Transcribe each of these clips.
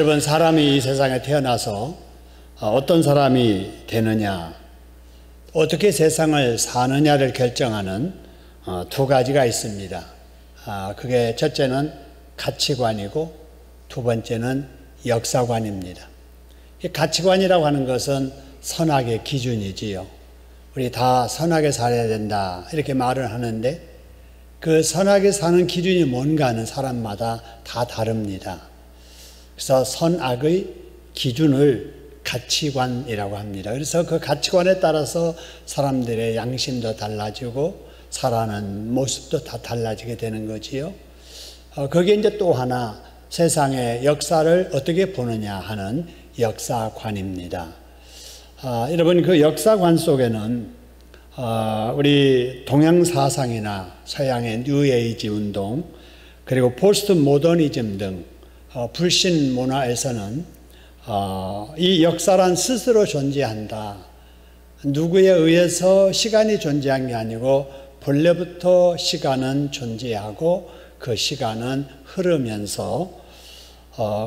여러분, 사람이 이 세상에 태어나서 어떤 사람이 되느냐, 어떻게 세상을 사느냐를 결정하는 두 가지가 있습니다. 그게 첫째는 가치관이고 두 번째는 역사관입니다. 이 가치관이라고 하는 것은 선악의 기준이지요. 우리 다 선하게 살아야 된다 이렇게 말을 하는데, 그 선하게 사는 기준이 뭔가는 사람마다 다 다릅니다. 그래서 선악의 기준을 가치관이라고 합니다. 그래서 그 가치관에 따라서 사람들의 양심도 달라지고 살아가는 모습도 다 달라지게 되는 거지요. 거기에 이제 또 하나, 세상의 역사를 어떻게 보느냐 하는 역사관입니다. 여러분, 그 역사관 속에는 우리 동양 사상이나 서양의 뉴에이지 운동, 그리고 포스트 모더니즘 등 불신 문화에서는 이 역사란 스스로 존재한다, 누구에 의해서 시간이 존재한 게 아니고 본래부터 시간은 존재하고 그 시간은 흐르면서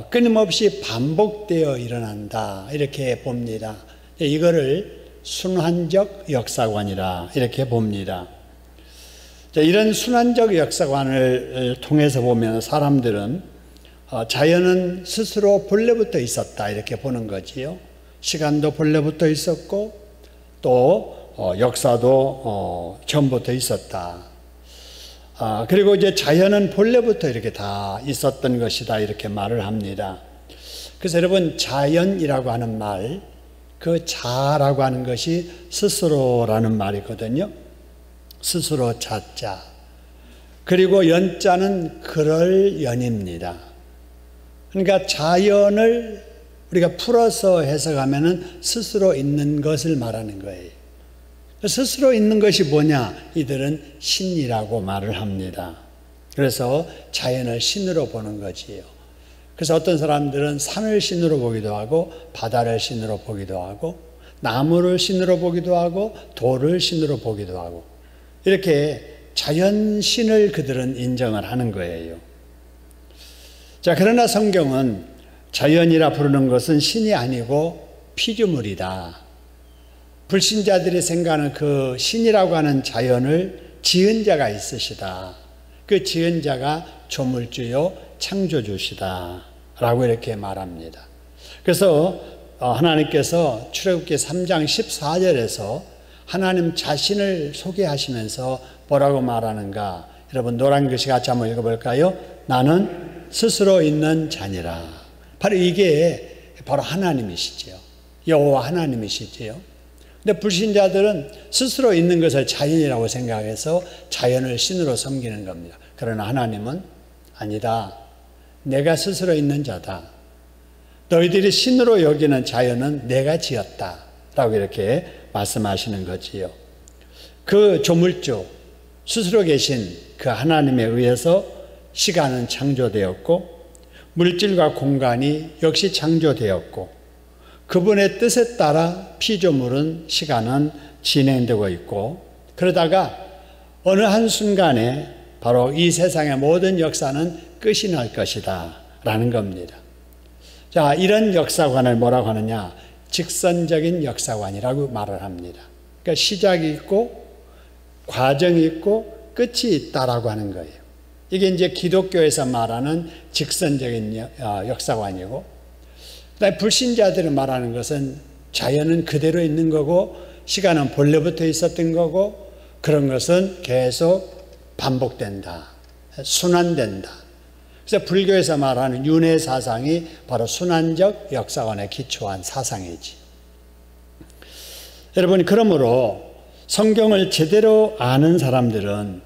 끊임없이 반복되어 일어난다 이렇게 봅니다. 이거를 순환적 역사관이라 이렇게 봅니다. 이런 순환적 역사관을 통해서 보면 사람들은 자연은 스스로 본래부터 있었다 이렇게 보는 거지요. 시간도 본래부터 있었고 또 역사도 처음부터 있었다. 그리고 이제 자연은 본래부터 이렇게 다 있었던 것이다 이렇게 말을 합니다. 그래서 여러분, 자연이라고 하는 말, 그 자라고 하는 것이 스스로라는 말이거든요. 스스로 자자. 그리고 연자는 그럴 연입니다. 그러니까 자연을 우리가 풀어서 해석하면은 스스로 있는 것을 말하는 거예요. 스스로 있는 것이 뭐냐? 이들은 신이라고 말을 합니다. 그래서 자연을 신으로 보는 거지요. 그래서 어떤 사람들은 산을 신으로 보기도 하고 바다를 신으로 보기도 하고 나무를 신으로 보기도 하고 돌을 신으로 보기도 하고, 이렇게 자연신을 그들은 인정을 하는 거예요. 자, 그러나 성경은 자연이라 부르는 것은 신이 아니고 피조물이다. 불신자들이 생각하는 그 신이라고 하는 자연을 지은 자가 있으시다. 그 지은 자가 조물주요 창조주시다 라고 이렇게 말합니다. 그래서 하나님께서 출애굽기 3장 14절에서 하나님 자신을 소개하시면서 뭐라고 말하는가? 여러분, 노란 글씨 같이 한번 읽어볼까요? 나는 스스로 있는 자니라. 바로 이게 바로 하나님이시지요. 여호와 하나님이시지요. 근데 불신자들은 스스로 있는 것을 자연이라고 생각해서 자연을 신으로 섬기는 겁니다. 그러나 하나님은 아니다. 내가 스스로 있는 자다. 너희들이 신으로 여기는 자연은 내가 지었다 라고 이렇게 말씀하시는 거지요. 그 조물주, 스스로 계신 그 하나님에 의해서 시간은 창조되었고 물질과 공간이 역시 창조되었고 그분의 뜻에 따라 피조물은 시간은 진행되고 있고, 그러다가 어느 한순간에 바로 이 세상의 모든 역사는 끝이 날 것이다 라는 겁니다. 자, 이런 역사관을 뭐라고 하느냐? 직선적인 역사관이라고 말을 합니다. 그러니까 시작이 있고 과정이 있고 끝이 있다라고 하는 거예요. 이게 이제 기독교에서 말하는 직선적인 역사관이고, 그다음에 불신자들이 말하는 것은 자연은 그대로 있는 거고 시간은 본래부터 있었던 거고 그런 것은 계속 반복된다, 순환된다. 그래서 불교에서 말하는 윤회 사상이 바로 순환적 역사관에 기초한 사상이지. 여러분, 그러므로 성경을 제대로 아는 사람들은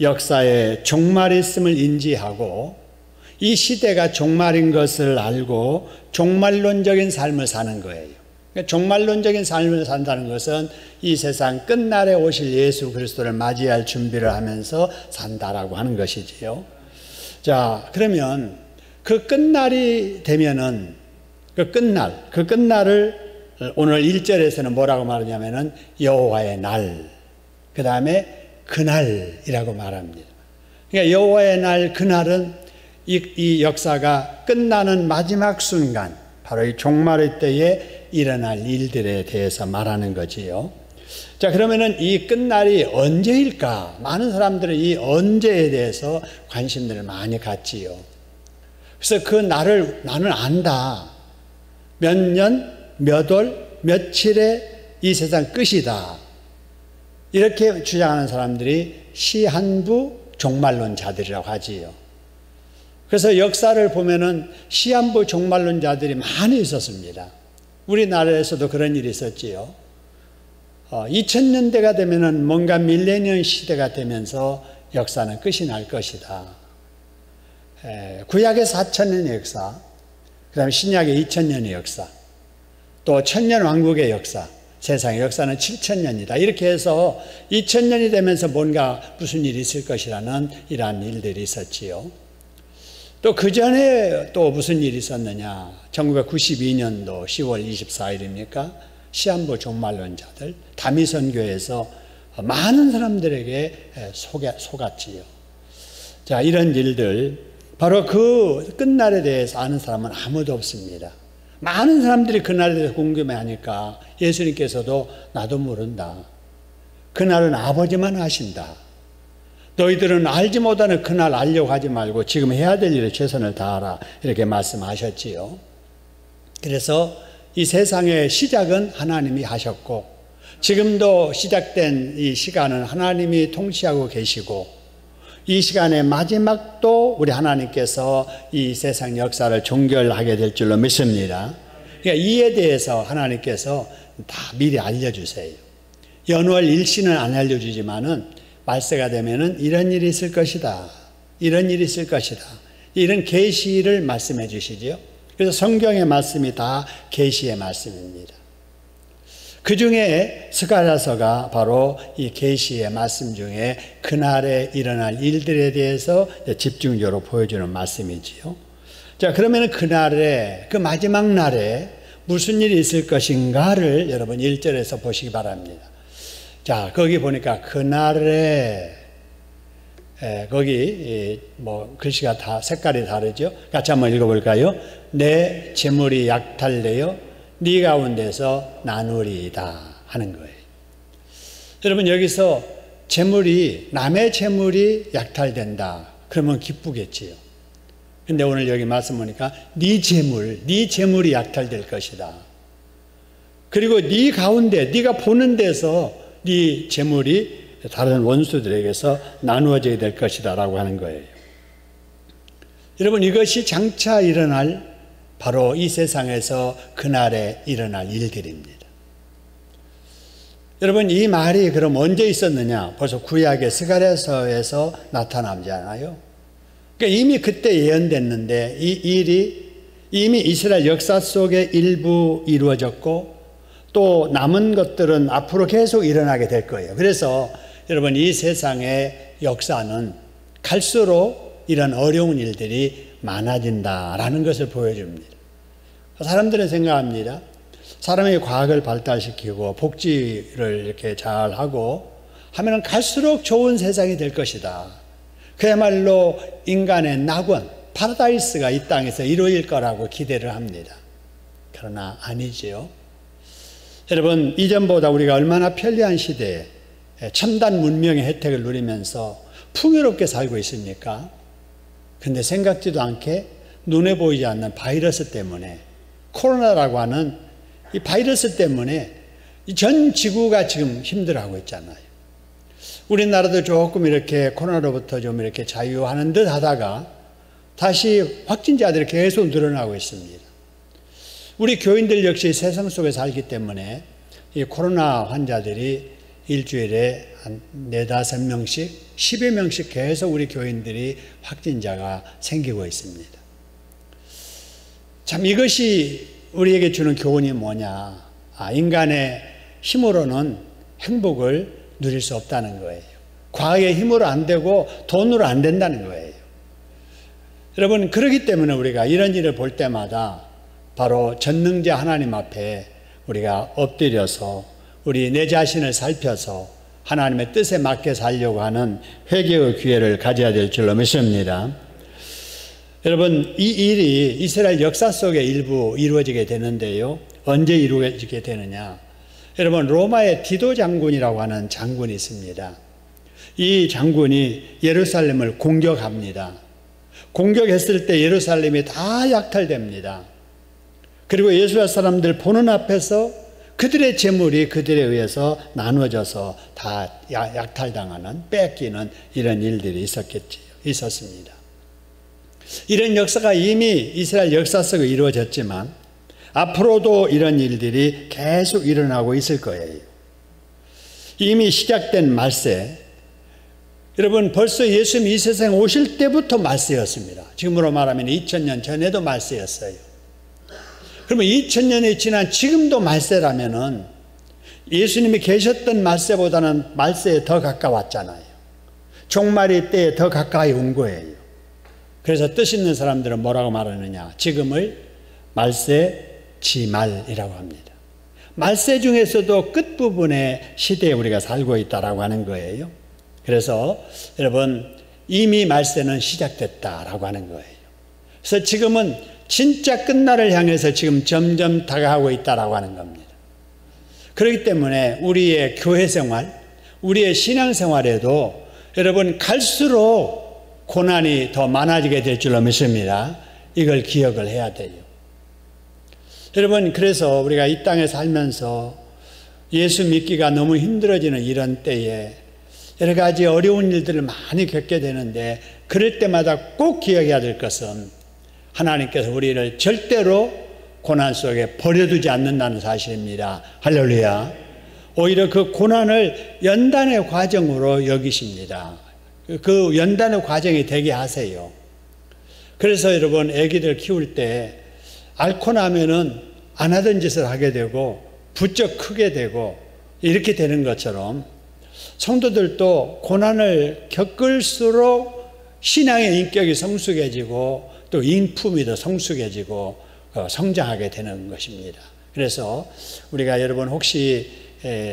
역사에 종말이 있음을 인지하고 이 시대가 종말인 것을 알고 종말론적인 삶을 사는 거예요. 그러니까 종말론적인 삶을 산다는 것은 이 세상 끝날에 오실 예수 그리스도를 맞이할 준비를 하면서 산다라고 하는 것이지요. 자, 그러면 그 끝날이 되면은 그 끝날을 오늘 1절에서는 뭐라고 말하냐면은 여호와의 날, 그 다음에 그날이라고 말합니다. 그러니까 여호와의 날, 그날은 이 역사가 끝나는 마지막 순간, 바로 이 종말의 때에 일어날 일들에 대해서 말하는 거지요. 자, 그러면은 이 끝날이 언제일까? 많은 사람들은 이 언제에 대해서 관심들을 많이 갖지요. 그래서 그 날을 나는 안다. 몇 년, 몇 월, 며칠에 이 세상 끝이다. 이렇게 주장하는 사람들이 시한부 종말론자들이라고 하지요. 그래서 역사를 보면은 시한부 종말론자들이 많이 있었습니다. 우리나라에서도 그런 일이 있었지요. 2000년대가 되면은 뭔가 밀레니엄 시대가 되면서 역사는 끝이 날 것이다. 구약의 4000년의 역사, 그 다음에 신약의 2000년의 역사, 또 천년왕국의 역사, 세상의 역사는 7000년이다. 이렇게 해서 2000년이 되면서 뭔가 무슨 일이 있을 것이라는 이러한 일들이 있었지요. 또 그 전에 또 무슨 일이 있었느냐. 1992년도 10월 24일입니까? 시한부 종말론자들, 다미선교에서 많은 사람들에게 속았지요. 자, 이런 일들, 바로 그 끝날에 대해서 아는 사람은 아무도 없습니다. 많은 사람들이 그날에 대해서 궁금해하니까 예수님께서도 나도 모른다. 그날은 아버지만 아신다. 너희들은 알지 못하는 그날 알려고 하지 말고 지금 해야 될 일에 최선을 다하라. 이렇게 말씀하셨지요. 그래서 이 세상의 시작은 하나님이 하셨고 지금도 시작된 이 시간은 하나님이 통치하고 계시고 이 시간의 마지막도 우리 하나님께서 이 세상 역사를 종결하게 될 줄로 믿습니다. 그러니까 이에 대해서 하나님께서 다 미리 알려주세요. 연월 일시는 안 알려주지만은 말세가 되면은 이런 일이 있을 것이다. 이런 일이 있을 것이다. 이런 계시를 말씀해 주시지요. 그래서 성경의 말씀이 다 계시의 말씀입니다. 그 중에 스가랴서가 바로 이 계시의 말씀 중에 그날에 일어날 일들에 대해서 집중적으로 보여주는 말씀이지요. 자, 그러면 그날에, 그 마지막 날에 무슨 일이 있을 것인가를 여러분 1절에서 보시기 바랍니다. 자, 거기 보니까 그날에, 거기 뭐 글씨가 다 색깔이 다르죠. 같이 한번 읽어볼까요? 내 재물이 약탈되어 네 가운데서 나누리이다 하는 거예요. 여러분, 여기서 재물이, 남의 재물이 약탈된다 그러면 기쁘겠지요. 근데 오늘 여기 말씀 보니까 네 재물이 약탈될 것이다. 그리고 네 가운데, 네가 보는 데서 네 재물이 다른 원수들에게서 나누어져야 될 것이다 라고 하는 거예요. 여러분, 이것이 장차 일어날 바로 이 세상에서 그날에 일어날 일들입니다. 여러분, 이 말이 그럼 언제 있었느냐? 벌써 구약의 스가랴서에서 나타나잖아요. 그러니까 이미 그때 예언됐는데 이 일이 이미 이스라엘 역사 속에 일부 이루어졌고 또 남은 것들은 앞으로 계속 일어나게 될 거예요. 그래서 여러분, 이 세상의 역사는 갈수록 이런 어려운 일들이 많아진다라는 것을 보여줍니다. 사람들은 생각합니다. 사람이 과학을 발달시키고 복지를 이렇게 잘하고 하면 갈수록 좋은 세상이 될 것이다. 그야말로 인간의 낙원, 파라다이스가 이 땅에서 이루어질 거라고 기대를 합니다. 그러나 아니지요. 여러분, 이전보다 우리가 얼마나 편리한 시대에 첨단 문명의 혜택을 누리면서 풍요롭게 살고 있습니까? 근데 생각지도 않게 눈에 보이지 않는 바이러스 때문에, 코로나라고 하는 이 바이러스 때문에 전 지구가 지금 힘들어하고 있잖아요. 우리나라도 조금 이렇게 코로나로부터 좀 이렇게 자유하는 듯 하다가 다시 확진자들이 계속 늘어나고 있습니다. 우리 교인들 역시 세상 속에 살기 때문에 이 코로나 환자들이 일주일에 한 4-5명씩, 10여 명씩 계속 우리 교인들이 확진자가 생기고 있습니다. 참, 이것이 우리에게 주는 교훈이 뭐냐? 인간의 힘으로는 행복을 누릴 수 없다는 거예요. 과학의 힘으로 안 되고 돈으로 안 된다는 거예요. 여러분, 그렇기 때문에 우리가 이런 일을 볼 때마다 바로 전능자 하나님 앞에 우리가 엎드려서 우리 내 자신을 살펴서 하나님의 뜻에 맞게 살려고 하는 회개의 기회를 가져야 될 줄로 믿습니다. 여러분, 이 일이 이스라엘 역사 속에 일부 이루어지게 되는데요. 언제 이루어지게 되느냐? 여러분, 로마의 디도 장군이라고 하는 장군이 있습니다. 이 장군이 예루살렘을 공격합니다. 공격했을 때 예루살렘이 다 약탈됩니다. 그리고 예수의 사람들 보는 앞에서 그들의 재물이 그들에 의해서 나눠져서 다 약탈당하는, 뺏기는 이런 일들이 있었습니다. 이런 역사가 이미 이스라엘 역사 속에 이루어졌지만 앞으로도 이런 일들이 계속 일어나고 있을 거예요. 이미 시작된 말세, 여러분 벌써 예수님이 이 세상에 오실 때부터 말세였습니다. 지금으로 말하면 2000년 전에도 말세였어요. 그러면 2000년이 지난 지금도 말세라면은 예수님이 계셨던 말세보다는 말세에 더 가까웠잖아요. 종말의 때에 더 가까이 온 거예요. 그래서 뜻 있는 사람들은 뭐라고 말하느냐? 지금을 말세 지말이라고 합니다. 말세 중에서도 끝부분의 시대에 우리가 살고 있다라고 하는 거예요. 그래서 여러분 이미 말세는 시작됐다라고 하는 거예요. 그래서 지금은 진짜 끝날을 향해서 지금 점점 다가가고 있다라고 하는 겁니다. 그렇기 때문에 우리의 교회 생활, 우리의 신앙 생활에도 여러분 갈수록 고난이 더 많아지게 될 줄로 믿습니다. 이걸 기억을 해야 돼요. 여러분, 그래서 우리가 이 땅에 살면서 예수 믿기가 너무 힘들어지는 이런 때에 여러 가지 어려운 일들을 많이 겪게 되는데, 그럴 때마다 꼭 기억해야 될 것은 하나님께서 우리를 절대로 고난 속에 버려두지 않는다는 사실입니다. 할렐루야. 오히려 그 고난을 연단의 과정으로 여기십니다. 그 연단의 과정이 되게 하세요. 그래서 여러분, 아기들 키울 때 앓고 나면은 안 하던 짓을 하게 되고 부쩍 크게 되고 이렇게 되는 것처럼 성도들도 고난을 겪을수록 신앙의 인격이 성숙해지고 또 인품이 더 성숙해지고 성장하게 되는 것입니다. 그래서 우리가 여러분 혹시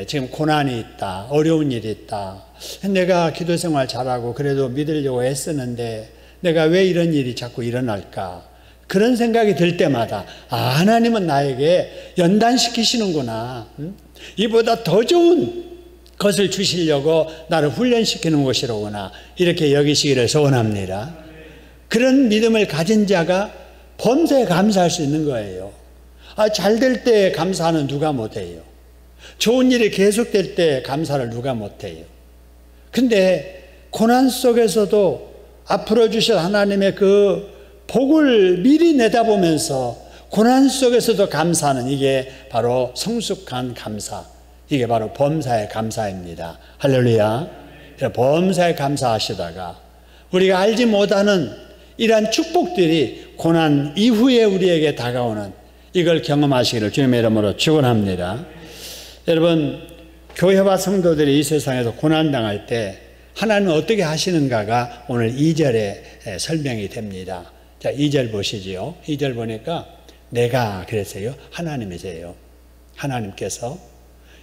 지금 고난이 있다, 어려운 일이 있다, 내가 기도 생활 잘하고 그래도 믿으려고 애쓰는데 내가 왜 이런 일이 자꾸 일어날까, 그런 생각이 들 때마다 하나님은 나에게 연단시키시는구나, 이보다 더 좋은 것을 주시려고 나를 훈련시키는 것이로구나, 이렇게 여기시기를 소원합니다. 그런 믿음을 가진 자가 범사에 감사할 수 있는 거예요. 잘 될 때 감사는 누가 못해요. 좋은 일이 계속될 때 감사를 누가 못해요. 근데 고난 속에서도 앞으로 주실 하나님의 그 복을 미리 내다보면서 고난 속에서도 감사하는, 이게 바로 성숙한 감사, 이게 바로 범사의 감사입니다. 할렐루야. 범사에 감사하시다가 우리가 알지 못하는 이러한 축복들이 고난 이후에 우리에게 다가오는, 이걸 경험하시기를 주님의 이름으로 축원합니다. 여러분, 교회와 성도들이 이 세상에서 고난당할 때 하나님은 어떻게 하시는가가 오늘 2절에 설명이 됩니다. 자, 2절 보시지요. 2절 보니까 내가 그랬어요. 하나님이세요. 하나님께서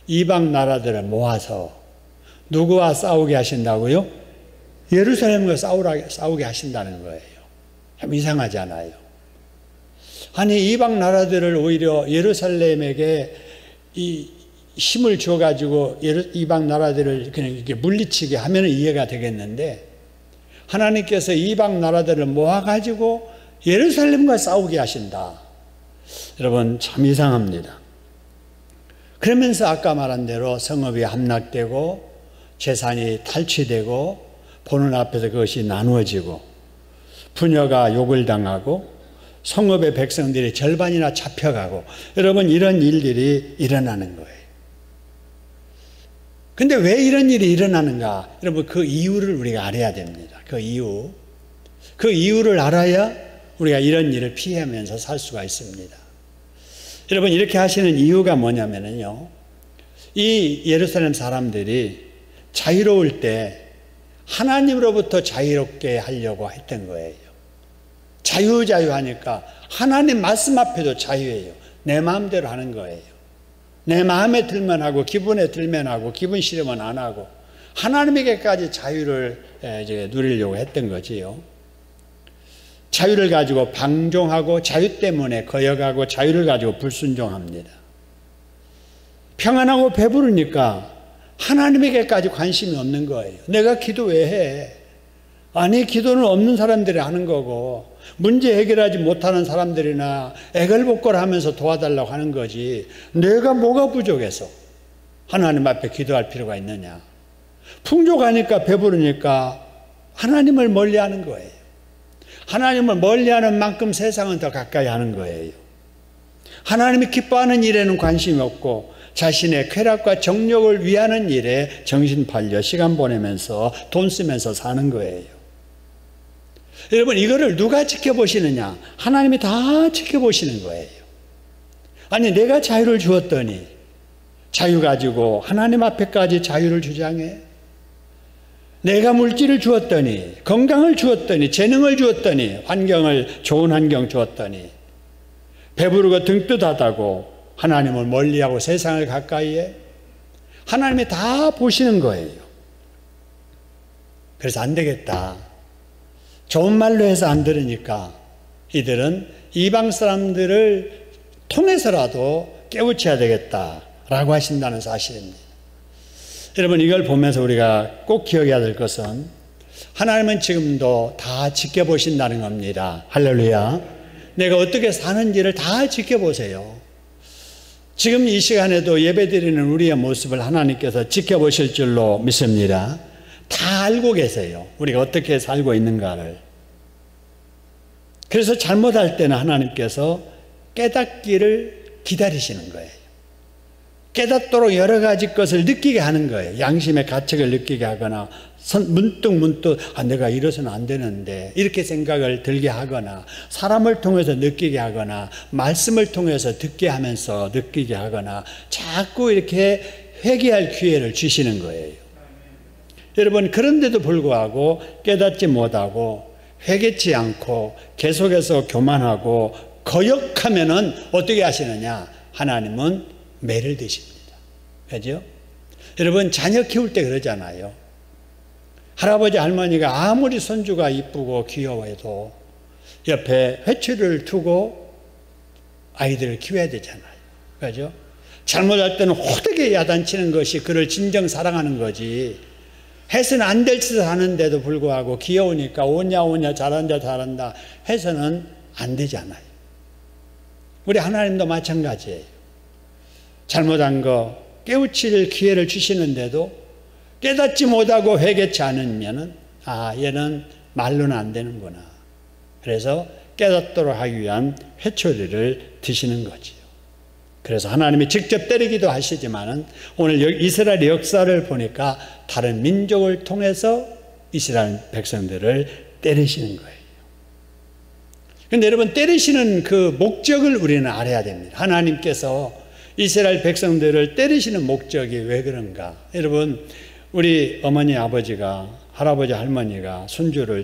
이방 나라들을 모아서 누구와 싸우게 하신다고요? 예루살렘과 싸우게 하신다는 거예요. 참 이상하지 않아요? 아니, 이방 나라들을 오히려 예루살렘에게 이 힘을 줘가지고 이방 나라들을 그냥 이렇게 물리치게 하면 이해가 되겠는데, 하나님께서 이방 나라들을 모아가지고 예루살렘과 싸우게 하신다. 여러분, 참 이상합니다. 그러면서 아까 말한 대로 성읍이 함락되고 재산이 탈취되고 보는 앞에서 그것이 나누어지고 부녀가 욕을 당하고 성읍의 백성들이 절반이나 잡혀가고, 여러분, 이런 일들이 일어나는 거예요. 근데 왜 이런 일이 일어나는가? 여러분, 그 이유를 우리가 알아야 됩니다. 그 이유를 알아야 우리가 이런 일을 피하면서 살 수가 있습니다. 여러분, 이렇게 하시는 이유가 뭐냐면요, 이 예루살렘 사람들이 자유로울 때 하나님으로부터 자유롭게 하려고 했던 거예요. 자유하니까 하나님 말씀 앞에도 자유예요. 내 마음대로 하는 거예요. 내 마음에 들면 하고 기분에 들면 하고 기분 싫으면 안 하고 하나님에게까지 자유를 이제 누리려고 했던 거지요. 자유를 가지고 방종하고 자유 때문에 거역하고 자유를 가지고 불순종합니다. 평안하고 배부르니까 하나님에게까지 관심이 없는 거예요. 내가 기도 왜 해? 아니, 기도는 없는 사람들이 하는 거고 문제 해결하지 못하는 사람들이나 애걸복걸하면서 도와달라고 하는 거지, 내가 뭐가 부족해서 하나님 앞에 기도할 필요가 있느냐. 풍족하니까 배부르니까 하나님을 멀리하는 거예요. 하나님을 멀리하는 만큼 세상은 더 가까이 하는 거예요. 하나님이 기뻐하는 일에는 관심이 없고 자신의 쾌락과 정욕을 위하는 일에 정신 팔려 시간 보내면서 돈 쓰면서 사는 거예요. 여러분, 이거를 누가 지켜보시느냐? 하나님이 다 지켜보시는 거예요. 아니, 내가 자유를 주었더니 자유 가지고 하나님 앞에까지 자유를 주장해? 내가 물질을 주었더니, 건강을 주었더니, 재능을 주었더니, 좋은 환경 주었더니 배부르고 등뜻하다고 하나님을 멀리하고 세상을 가까이해? 하나님이 다 보시는 거예요. 그래서 안 되겠다. 좋은 말로 해서 안 들으니까 이들은 이방 사람들을 통해서라도 깨우쳐야 되겠다라고 하신다는 사실입니다. 여러분, 이걸 보면서 우리가 꼭 기억해야 될 것은 하나님은 지금도 다 지켜보신다는 겁니다. 할렐루야. 내가 어떻게 사는지를 다 지켜보세요. 지금 이 시간에도 예배드리는 우리의 모습을 하나님께서 지켜보실 줄로 믿습니다. 다 알고 계세요. 우리가 어떻게 살고 있는가를. 그래서 잘못할 때는 하나님께서 깨닫기를 기다리시는 거예요. 깨닫도록 여러 가지 것을 느끼게 하는 거예요. 양심의 가책을 느끼게 하거나 문득 내가 이래서는 안 되는데 이렇게 생각을 들게 하거나 사람을 통해서 느끼게 하거나 말씀을 통해서 듣게 하면서 느끼게 하거나 자꾸 이렇게 회개할 기회를 주시는 거예요. 여러분, 그런데도 불구하고 깨닫지 못하고 회개치 않고 계속해서 교만하고 거역하면은 어떻게 하시느냐? 하나님은 매를 드십니다. 그죠? 여러분, 자녀 키울 때 그러잖아요. 할아버지 할머니가 아무리 손주가 이쁘고 귀여워도 옆에 회초리를 두고 아이들을 키워야 되잖아요. 그죠? 잘못할 때는 호되게 야단치는 것이 그를 진정 사랑하는 거지. 해서는 안 될 짓을 하는데도 불구하고 귀여우니까 오냐 잘한다 해서는 안 되잖아요. 우리 하나님도 마찬가지예요. 잘못한 거 깨우칠 기회를 주시는데도 깨닫지 못하고 회개치 않으면은 얘는 말로는 안 되는구나. 그래서 깨닫도록 하기 위한 회초리를 드시는 거지요. 그래서 하나님이 직접 때리기도 하시지만은 오늘 이스라엘의 역사를 보니까 다른 민족을 통해서 이스라엘 백성들을 때리시는 거예요. 그런데 여러분, 때리시는 그 목적을 우리는 알아야 됩니다. 하나님께서 이스라엘 백성들을 때리시는 목적이 왜 그런가? 여러분, 우리 어머니 아버지가, 할아버지 할머니가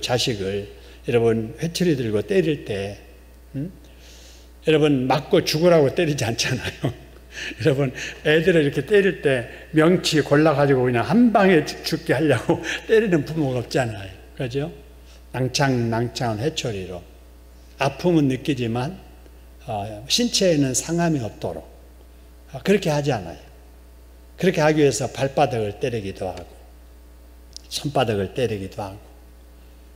자식을 여러분 회초리 들고 때릴 때 여러분 맞고 죽으라고 때리지 않잖아요. 여러분, 애들을 이렇게 때릴 때 명치 골라가지고 그냥 한 방에 죽게 하려고 때리는 부모가 없잖아요. 그죠? 낭창한 회초리로 아픔은 느끼지만 신체에는 상함이 없도록 그렇게 하지 않아요. 그렇게 하기 위해서 발바닥을 때리기도 하고 손바닥을 때리기도 하고,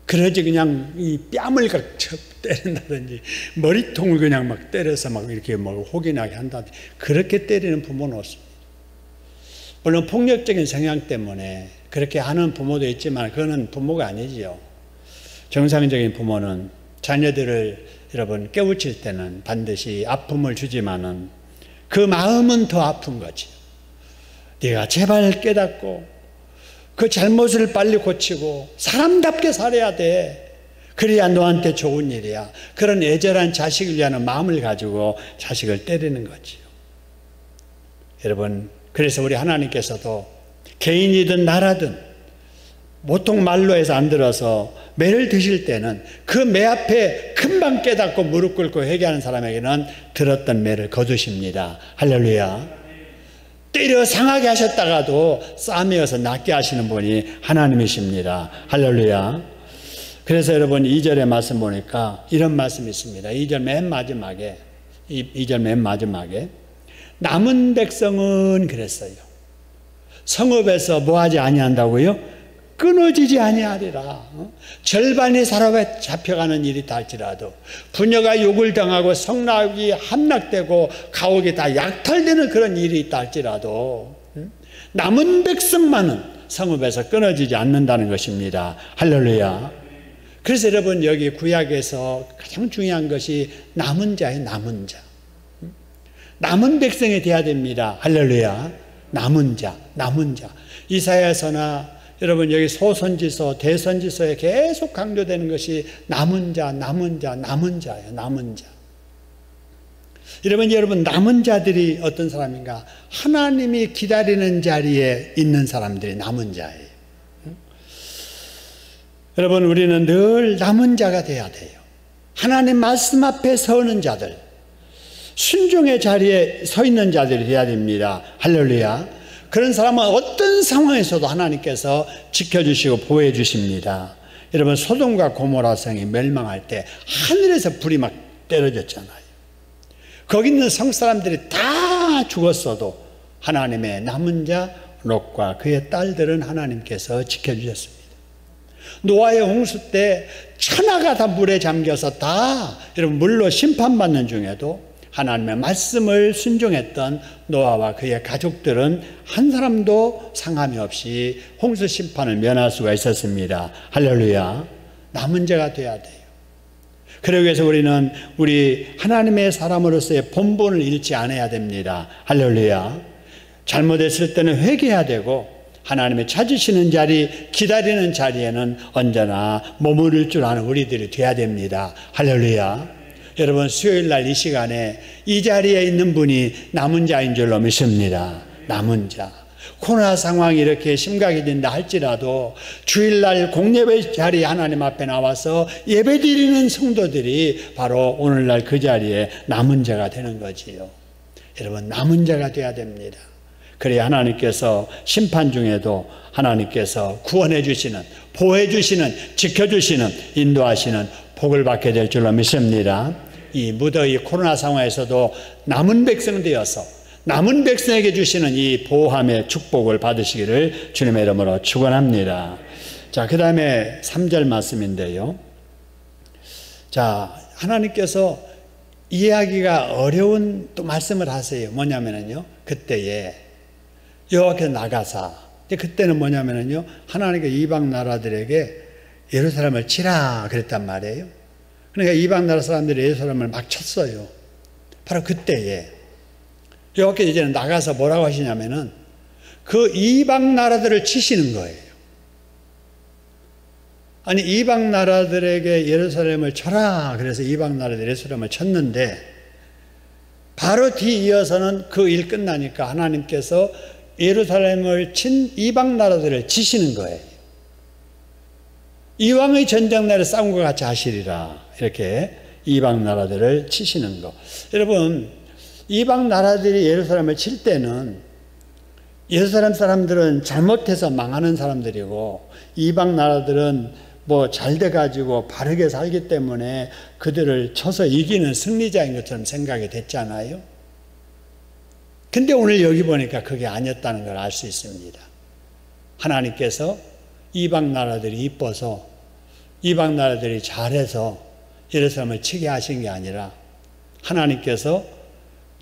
그러지 그냥 이 뺨을 때린다든지 머리통을 그냥 막 때려서 막 이렇게 뭐 혹이나게 한다든지 그렇게 때리는 부모는 없습니다. 물론 폭력적인 성향 때문에 그렇게 하는 부모도 있지만 그거는 부모가 아니지요. 정상적인 부모는 자녀들을 여러분 깨우칠 때는 반드시 아픔을 주지만은 그 마음은 더 아픈 거지. 네가 제발 깨닫고 그 잘못을 빨리 고치고 사람답게 살아야 돼. 그래야 너한테 좋은 일이야. 그런 애절한 자식을 위한 마음을 가지고 자식을 때리는 거지요. 여러분, 그래서 우리 하나님께서도 개인이든 나라든 보통 말로 해서 안 들어서 매를 드실 때는 그 매 앞에 금방 깨닫고 무릎 꿇고 회개하는 사람에게는 들었던 매를 거두십니다. 할렐루야. 때려 상하게 하셨다가도 싸매어서 낫게 하시는 분이 하나님이십니다. 할렐루야. 그래서 여러분 2절의 말씀 보니까 이런 말씀이 있습니다. 2절 맨 마지막에, 2절 맨 마지막에 남은 백성은 그랬어요. 성읍에서 뭐 하지 아니한다고요? 끊어지지 아니하리라. 절반이 사로잡혀가는 일이 닿을지라도, 부녀가 욕을 당하고 성락이 함락되고 가옥이 다 약탈되는 그런 일이 있다 할지라도 남은 백성만은 성읍에서 끊어지지 않는다는 것입니다. 할렐루야. 그래서 여러분 여기 구약에서 가장 중요한 것이 남은 자예요. 남은 자. 남은 백성이 돼야 됩니다. 할렐루야. 남은 자, 남은 자. 이사야서나 여러분 여기 소선지서, 대선지서에 계속 강조되는 것이 남은 자, 남은 자, 남은 자예요. 남은 자. 여러분 남은 자들이 어떤 사람인가? 하나님이 기다리는 자리에 있는 사람들이 남은 자예요. 여러분 우리는 늘 남은 자가 돼야 돼요. 하나님 말씀 앞에 서는 자들, 순종의 자리에 서 있는 자들이 돼야 됩니다. 할렐루야. 그런 사람은 어떤 상황에서도 하나님께서 지켜주시고 보호해 주십니다. 여러분 소돔과 고모라 성이 멸망할 때 하늘에서 불이 막 떨어졌잖아요. 거기 있는 성 사람들이 다 죽었어도 하나님의 남은 자 롯과 그의 딸들은 하나님께서 지켜주셨습니다. 노아의 홍수 때 천하가 다 물에 잠겨서 다 여러분 물로 심판받는 중에도 하나님의 말씀을 순종했던 노아와 그의 가족들은 한 사람도 상함이 없이 홍수 심판을 면할 수가 있었습니다. 할렐루야. 남은 자가 돼야 돼요. 그러기 위해서 우리는 우리 하나님의 사람으로서의 본분을 잃지 않아야 됩니다. 할렐루야. 잘못했을 때는 회개해야 되고 하나님의 찾으시는 자리, 기다리는 자리에는 언제나 머무를 줄 아는 우리들이 돼야 됩니다. 할렐루야. 여러분 수요일 날 이 시간에 이 자리에 있는 분이 남은 자인 줄로 믿습니다. 남은 자. 코로나 상황이 이렇게 심각해진다 할지라도 주일날 공예배 자리에 하나님 앞에 나와서 예배 드리는 성도들이 바로 오늘날 그 자리에 남은 자가 되는 거지요. 여러분 남은 자가 돼야 됩니다. 그래야 하나님께서 심판 중에도 하나님께서 구원해 주시는, 보호해 주시는, 지켜주시는, 인도하시는 복을 받게 될 줄로 믿습니다. 이 무더위 코로나 상황에서도 남은 백성 되어서 남은 백성에게 주시는 이 보호함의 축복을 받으시기를 주님의 이름으로 축원합니다. 자, 그 다음에 3절 말씀인데요. 자, 하나님께서 이해하기가 어려운 또 말씀을 하세요. 뭐냐면요, 그때에 여호와께서 나가사, 그때는 뭐냐면요, 하나님께서 이방 나라들에게 예루살렘을 치라 그랬단 말이에요. 그러니까 이방 나라 사람들이 예루살렘을 막 쳤어요. 바로 그때에 여호와께서 이제는 나가서 뭐라고 하시냐면은 그 이방 나라들을 치시는 거예요. 아니 이방 나라들에게 예루살렘을 쳐라 그래서 이방 나라들이 예루살렘을 쳤는데 바로 뒤이어서는 그 일 끝나니까 하나님께서 예루살렘을 친 이방 나라들을 치시는 거예요. 이왕의 전쟁날에 싸운 것 같이 하시리라. 이렇게 이방 나라들을 치시는 거. 여러분 이방 나라들이 예루살렘을 칠 때는 예루살렘 사람들은 잘못해서 망하는 사람들이고 이방 나라들은 뭐 잘 돼가지고 바르게 살기 때문에 그들을 쳐서 이기는 승리자인 것처럼 생각이 됐잖아요. 근데 오늘 여기 보니까 그게 아니었다는 걸 알 수 있습니다. 하나님께서 이방 나라들이 이뻐서 이방 나라들이 잘해서 예루살렘을 치게 하신 게 아니라 하나님께서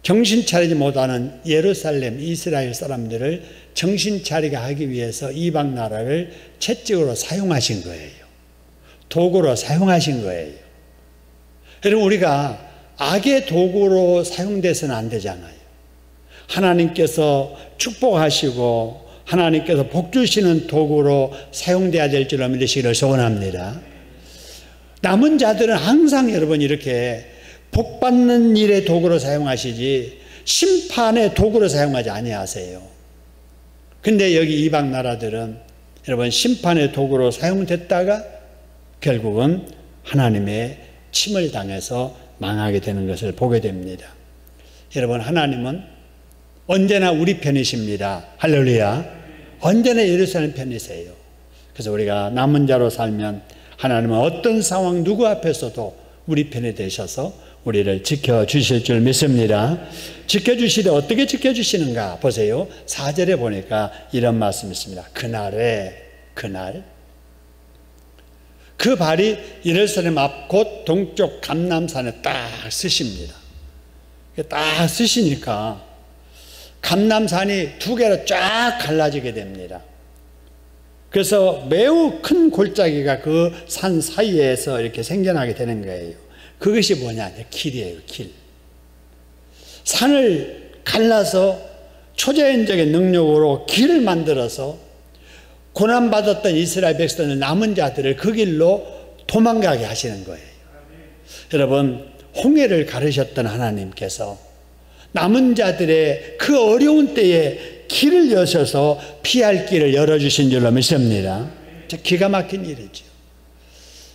정신 차리지 못하는 예루살렘 이스라엘 사람들을 정신 차리게 하기 위해서 이방 나라를 채찍으로 사용하신 거예요. 도구로 사용하신 거예요. 여러분 우리가 악의 도구로 사용돼서는 안 되잖아요. 하나님께서 축복하시고 하나님께서 복 주시는 도구로 사용돼야 될 줄로 믿으시기를 소원합니다. 남은 자들은 항상 여러분 이렇게 복 받는 일의 도구로 사용하시지 심판의 도구로 사용하지 아니하세요. 근데 여기 이방 나라들은 여러분 심판의 도구로 사용됐다가 결국은 하나님의 침을 당해서 망하게 되는 것을 보게 됩니다. 여러분 하나님은 언제나 우리 편이십니다. 할렐루야. 언제나 예루살렘 편이세요. 그래서 우리가 남은 자로 살면 하나님은 어떤 상황 누구 앞에서도 우리 편이 되셔서 우리를 지켜주실 줄 믿습니다. 지켜주시되 어떻게 지켜주시는가 보세요. 4절에 보니까 이런 말씀이 있습니다. 그날에 그날 그 발이 예루살렘 앞 곧 동쪽 감람산에 딱 쓰십니다. 딱 쓰시니까 감람산이 두 개로 쫙 갈라지게 됩니다. 그래서 매우 큰 골짜기가 그 산 사이에서 이렇게 생겨나게 되는 거예요. 그것이 뭐냐? 길이에요, 길. 산을 갈라서 초자연적인 능력으로 길을 만들어서 고난받았던 이스라엘 백성들 남은 자들을 그 길로 도망가게 하시는 거예요. 여러분, 홍해를 가르셨던 하나님께서 남은 자들의 그 어려운 때에 길을 여셔서 피할 길을 열어주신 줄로 믿습니다. 기가 막힌 일이죠.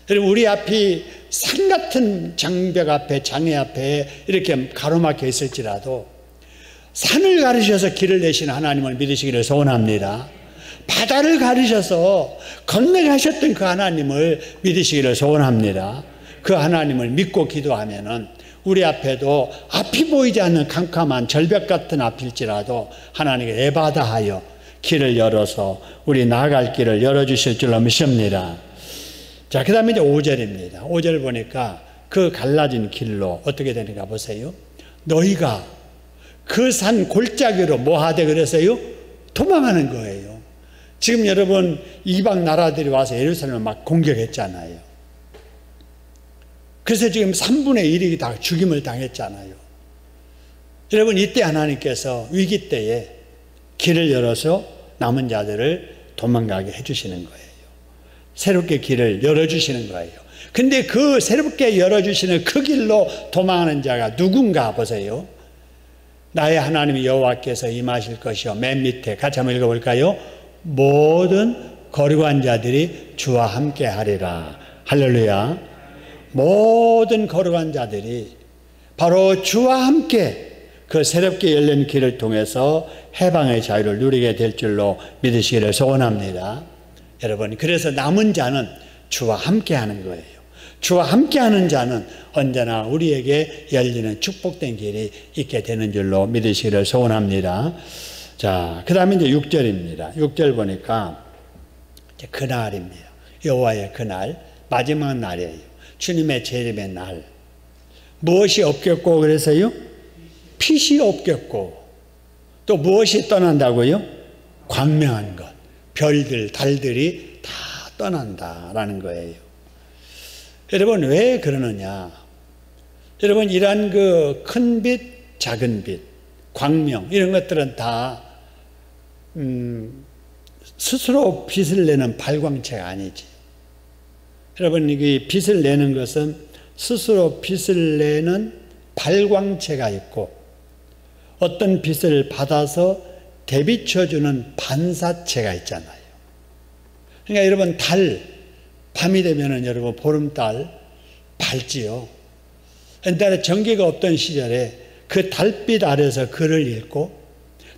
여러분, 우리 앞이 산 같은 장벽 앞에, 장애 앞에 이렇게 가로막혀 있을지라도 산을 가르셔서 길을 내신 하나님을 믿으시기를 소원합니다. 바다를 가르셔서 건너가셨던 그 하나님을 믿으시기를 소원합니다. 그 하나님을 믿고 기도하면은 우리 앞에도 앞이 보이지 않는 캄캄한 절벽 같은 앞일지라도 하나님께 애바다하여 길을 열어서 우리 나아갈 길을 열어주실 줄로 믿습니다. 자, 그 다음에 이제 5절입니다. 5절 보니까 그 갈라진 길로 어떻게 되는가 보세요. 너희가 그 산 골짜기로 뭐 하되 그랬어요? 도망하는 거예요. 지금 여러분 이방 나라들이 와서 예루살렘을 막 공격했잖아요. 그래서 지금 3분의 1이 다 죽임을 당했잖아요. 여러분, 이때 하나님께서 위기 때에 길을 열어서 남은 자들을 도망가게 해주시는 거예요. 새롭게 길을 열어주시는 거예요. 근데 그 새롭게 열어주시는 그 길로 도망하는 자가 누군가 보세요. 나의 하나님 여호와께서 임하실 것이요. 맨 밑에 같이 한번 읽어볼까요? 모든 거룩한 자들이 주와 함께 하리라. 할렐루야. 모든 거룩한 자들이 바로 주와 함께 그 새롭게 열린 길을 통해서 해방의 자유를 누리게 될 줄로 믿으시기를 소원합니다. 여러분, 그래서 남은 자는 주와 함께 하는 거예요. 주와 함께 하는 자는 언제나 우리에게 열리는 축복된 길이 있게 되는 줄로 믿으시기를 소원합니다. 자, 그 다음에 이제 6절입니다. 6절 보니까 이제 그날입니다. 여호와의 그날, 마지막 날이에요. 주님의 재림의 날. 무엇이 없겠고 그래서요? 빛이 없겠고. 또 무엇이 떠난다고요? 광명한 것. 별들, 달들이 다 떠난다라는 거예요. 여러분, 왜 그러느냐? 여러분, 이러한 그 큰 빛, 작은 빛, 광명 이런 것들은 다 스스로 빛을 내는 발광체가 아니지. 여러분, 이 빛을 내는 것은 스스로 빛을 내는 발광체가 있고 어떤 빛을 받아서 대비춰주는 반사체가 있잖아요. 그러니까 여러분, 달, 밤이 되면은 여러분 보름달 밝지요. 옛날에 전기가 없던 시절에 그 달빛 아래서 글을 읽고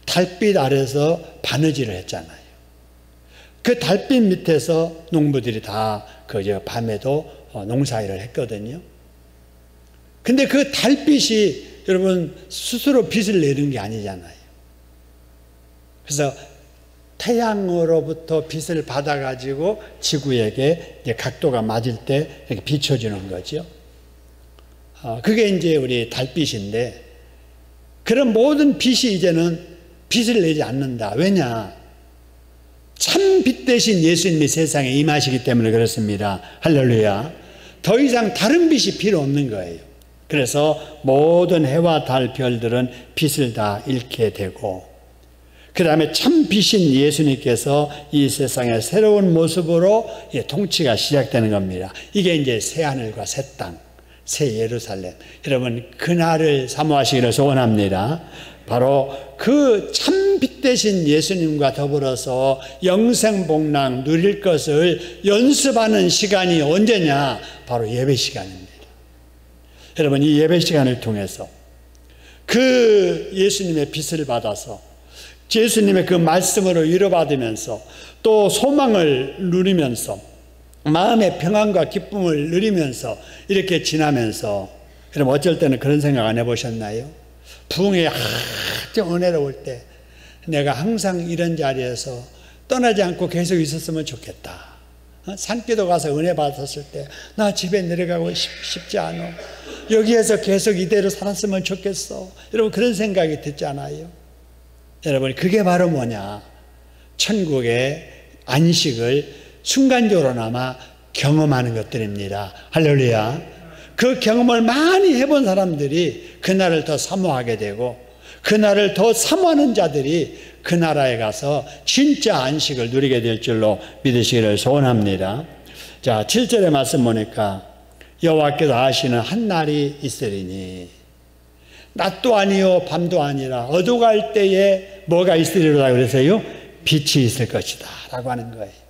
달빛 아래서 바느질을 했잖아요. 그 달빛 밑에서 농부들이 다 그저 밤에도 농사일을 했거든요. 근데 그 달빛이 여러분 스스로 빛을 내는 게 아니잖아요. 그래서 태양으로부터 빛을 받아가지고 지구에게 이제 각도가 맞을 때 이렇게 비춰주는 거죠. 그게 이제 우리 달빛인데, 그런 모든 빛이 이제는 빛을 내지 않는다. 왜냐? 참 빛 대신 예수님이 세상에 임하시기 때문에 그렇습니다. 할렐루야. 더 이상 다른 빛이 필요 없는 거예요. 그래서 모든 해와 달, 별들은 빛을 다 잃게 되고, 그 다음에 참 빛인 예수님께서 이 세상의 새로운 모습으로 통치가 시작되는 겁니다. 이게 이제 새 하늘과 새 땅, 새 예루살렘. 여러분, 그날을 사모하시기를 소원합니다. 바로 그 참 빛 대신 예수님과 더불어서 영생복락 누릴 것을 연습하는 시간이 언제냐? 바로 예배 시간입니다. 여러분, 이 예배 시간을 통해서 그 예수님의 빛을 받아서 예수님의 그 말씀으로 위로받으면서 또 소망을 누리면서 마음의 평안과 기쁨을 누리면서 이렇게 지나면서, 여러분 어쩔 때는 그런 생각 안 해보셨나요? 부흥이 아주 은혜로울 때 내가 항상 이런 자리에서 떠나지 않고 계속 있었으면 좋겠다. 산기도 가서 은혜 받았을 때 나 집에 내려가고 싶지 않아. 여기에서 계속 이대로 살았으면 좋겠어. 여러분 그런 생각이 듣잖아요. 여러분 그게 바로 뭐냐? 천국의 안식을 순간적으로나마 경험하는 것들입니다. 할렐루야. 그 경험을 많이 해본 사람들이 그날을 더 사모하게 되고, 그날을 더 사모하는 자들이 그 나라에 가서 진짜 안식을 누리게 될 줄로 믿으시기를 소원합니다. 자, 7절의 말씀 보니까 여호와께서 하시는 한 날이 있으리니, 낮도 아니요 밤도 아니라 어두워갈 때에 뭐가 있으리로다 그래서요? 빛이 있을 것이다 라고 하는 거예요.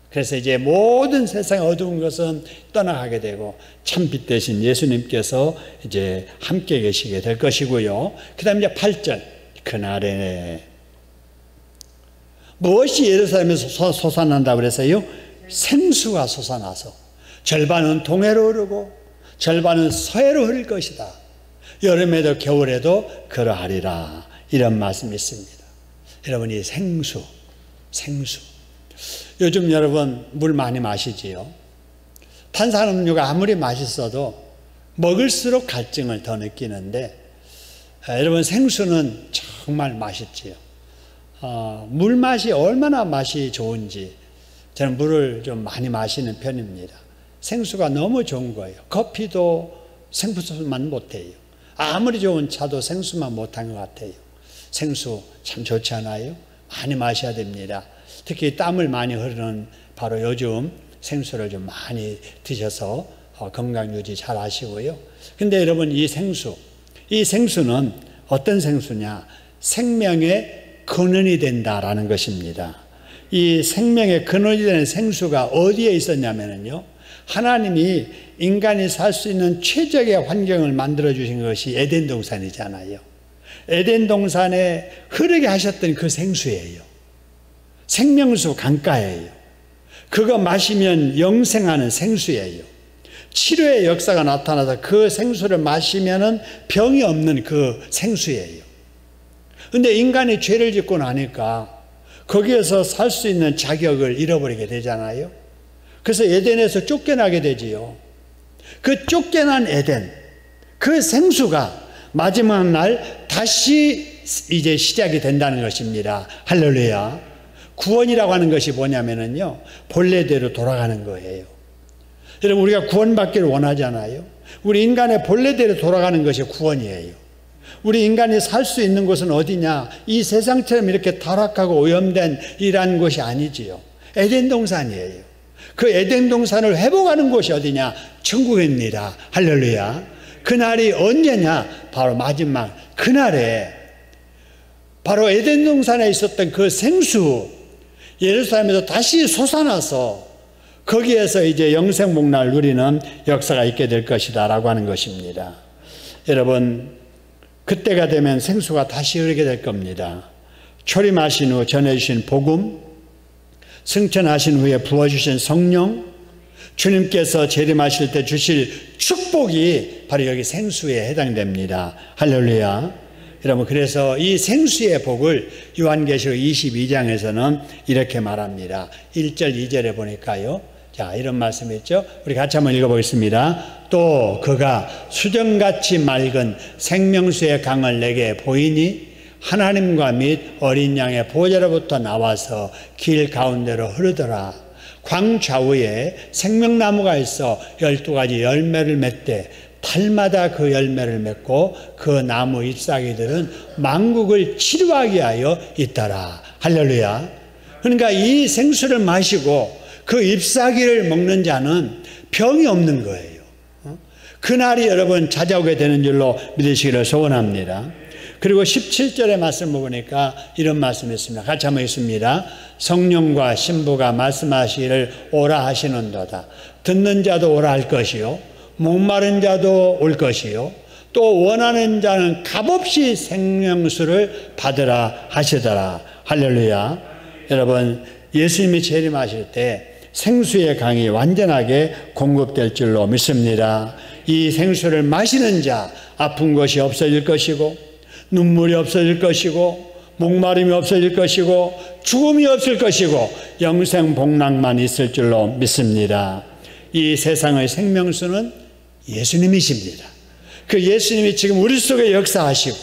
그래서 이제 모든 세상의 어두운 것은 떠나가게 되고 참빛 대신 예수님께서 이제 함께 계시게 될 것이고요. 그 다음에 이제 8절, 그날에 무엇이 예루살렘에서 솟아난다고 그래서요? 생수가 솟아나서 절반은 동해로 흐르고 절반은 서해로 흐를 것이다. 여름에도 겨울에도 그러하리라. 이런 말씀이 있습니다. 여러분 이 생수. 요즘 여러분 물 많이 마시지요. 탄산음료가 아무리 맛있어도 먹을수록 갈증을 더 느끼는데, 여러분 생수는 정말 맛있지요. 물 맛이 얼마나 맛이 좋은지 저는 물을 좀 많이 마시는 편입니다. 생수가 너무 좋은 거예요. 커피도 생수만 못해요. 아무리 좋은 차도 생수만 못한 것 같아요. 생수 참 좋지 않아요? 많이 마셔야 됩니다. 특히 땀을 많이 흐르는 바로 요즘 생수를 좀 많이 드셔서 건강 유지 잘 하시고요. 근데 여러분 이 생수는 어떤 생수냐? 생명의 근원이 된다라는 것입니다. 이 생명의 근원이 되는 생수가 어디에 있었냐면요, 하나님이 인간이 살 수 있는 최적의 환경을 만들어 주신 것이 에덴 동산이잖아요. 에덴 동산에 흐르게 하셨던 그 생수예요. 생명수 강가예요. 그거 마시면 영생하는 생수예요. 치료의 역사가 나타나서 그 생수를 마시면 병이 없는 그 생수예요. 그런데 인간이 죄를 짓고 나니까 거기에서 살 수 있는 자격을 잃어버리게 되잖아요. 그래서 에덴에서 쫓겨나게 되지요. 그 쫓겨난 에덴, 그 생수가 마지막 날 다시 이제 시작이 된다는 것입니다. 할렐루야. 구원이라고 하는 것이 뭐냐면요, 본래대로 돌아가는 거예요. 여러분 우리가 구원받기를 원하잖아요. 우리 인간의 본래대로 돌아가는 것이 구원이에요. 우리 인간이 살 수 있는 곳은 어디냐? 이 세상처럼 이렇게 타락하고 오염된 이러한 곳이 아니지요. 에덴 동산이에요. 그 에덴 동산을 회복하는 곳이 어디냐? 천국입니다. 할렐루야. 그날이 언제냐? 바로 마지막 그날에 바로 에덴 동산에 있었던 그 생수 예루살렘에서 다시 솟아나서 거기에서 이제 영생복락을 누리는 역사가 있게 될 것이다 라고 하는 것입니다. 여러분 그때가 되면 생수가 다시 흐르게 될 겁니다. 초림하신 후 전해주신 복음, 승천하신 후에 부어주신 성령, 주님께서 재림하실 때 주실 축복이 바로 여기 생수에 해당됩니다. 할렐루야. 여러분 그래서 이 생수의 복을 요한계시록 22장에서는 이렇게 말합니다. 1절 2절에 보니까요, 자 이런 말씀이 있죠. 우리 같이 한번 읽어보겠습니다. 또 그가 수정같이 맑은 생명수의 강을 내게 보이니 하나님과 및 어린 양의 보좌로부터 나와서 길 가운데로 흐르더라. 광 좌우에 생명나무가 있어 12가지 열매를 맺되 달마다 그 열매를 맺고 그 나무 잎사귀들은 만국을 치료하게 하여 있더라. 할렐루야. 그러니까 이 생수를 마시고 그 잎사귀를 먹는 자는 병이 없는 거예요. 그날이 여러분 찾아오게 되는 줄로 믿으시기를 소원합니다. 그리고 17절의 말씀을 보니까 이런 말씀이 있습니다. 같이 한번 읽습니다. 성령과 신부가 말씀하시기를 오라 하시는도다. 듣는 자도 오라 할 것이요 목마른 자도 올 것이요 또 원하는 자는 값없이 생명수를 받으라 하시더라. 할렐루야. 여러분 예수님이 재림하실 때 생수의 강이 완전하게 공급될 줄로 믿습니다. 이 생수를 마시는 자 아픈 것이 없어질 것이고 눈물이 없어질 것이고 목마름이 없어질 것이고 죽음이 없을 것이고 영생 복락만 있을 줄로 믿습니다. 이 세상의 생명수는 예수님이십니다. 그 예수님이 지금 우리 속에 역사하시고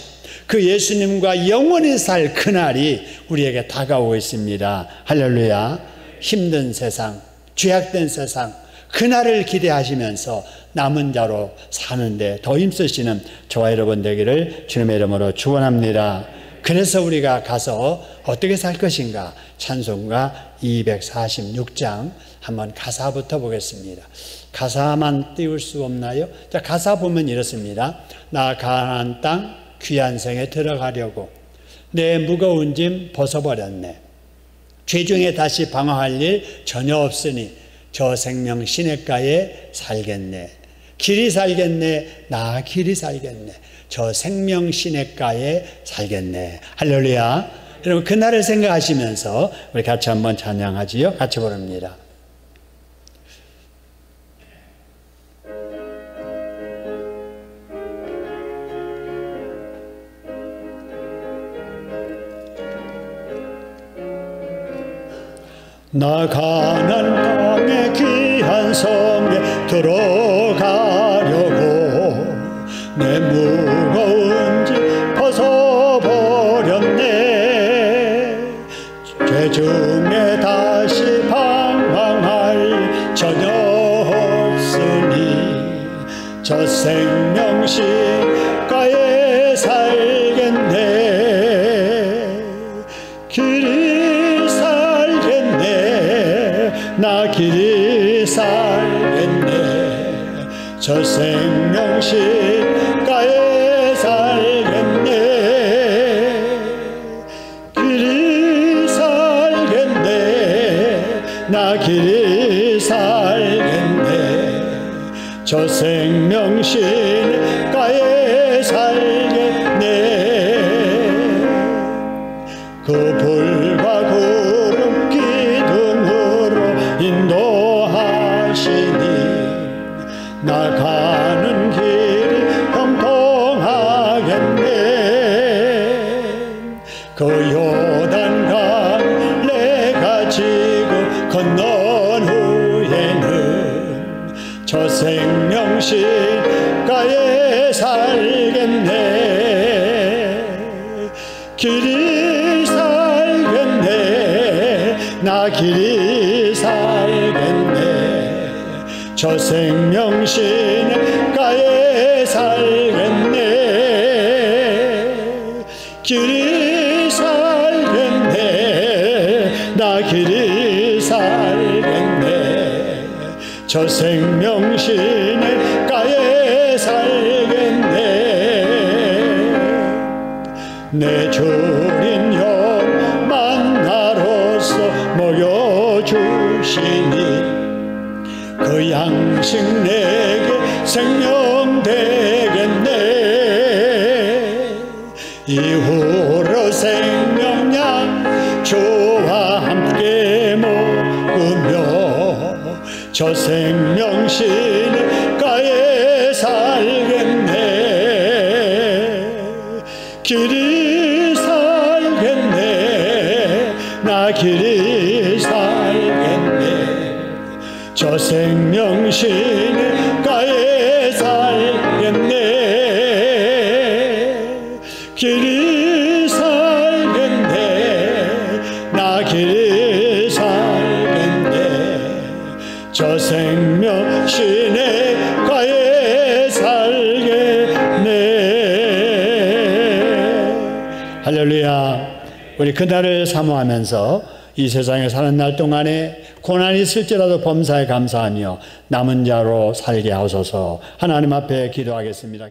그 예수님과 영원히 살 그날이 우리에게 다가오고 있습니다. 할렐루야. 힘든 세상, 죄악된 세상, 그날을 기대하시면서 남은 자로 사는데 더 힘쓰시는 저와 여러분 되기를 주님의 이름으로 축원합니다. 그래서 우리가 가서 어떻게 살 것인가? 찬송가 246장 한번 가사부터 보겠습니다. 가사만 띄울 수 없나요? 자, 가사 보면 이렇습니다. 나 가나안 땅 귀한 생에 들어가려고 내 무거운 짐 벗어버렸네. 죄중에 다시 방황할 일 전혀 없으니 저 생명 시냇가에 살겠네. 길이 살겠네. 나 길이 살겠네. 저 생명 시냇가에 살겠네. 할렐루야. 여러분 그날을 생각하시면서 우리 같이 한번 찬양하지요. 같이 부릅니다. 나 가나안 땅의 귀한 성에 들어가려고 내 무거운 짐 벗어버렸네. 죄중에 다시 방황할 전혀 없으니 저 생명시가에 살겠네. 나 길이 살겠네. 저 생명시가에 살겠네. 길이 살겠네. 나 길이 살겠네. 저 생명시가에 살겠네. 그 불과 구름 기둥으로 인도하시니 나 가는 길이 형통하겠네. 그 요단강 내가 지고 건넌 후에는 저 생명시가에 살겠네. 길이 살겠네. 나 길이 살겠네. 저 생명시가에 살겠네. 길이 살겠네. 나 길이 살겠네. 저 생명시가에 살겠네. 내 주인 영 만나로서 모여주시니 그 양식 내게 생명 되겠네. 이후로 생명량 주와 함께 먹으며 저 생명시가에 살겠네. 길이 살겠네. 나 길이 살겠네. 저 생명시가에 살겠네. 길이 살겠네. 나 길이 살겠네. 저 생명시가에 살겠네. 할렐루야. 우리 그날을 사모하면서 이 세상에 사는 날 동안에 고난이 있을지라도 범사에 감사하며 남은 자로 살게 하소서. 하나님 앞에 기도하겠습니다.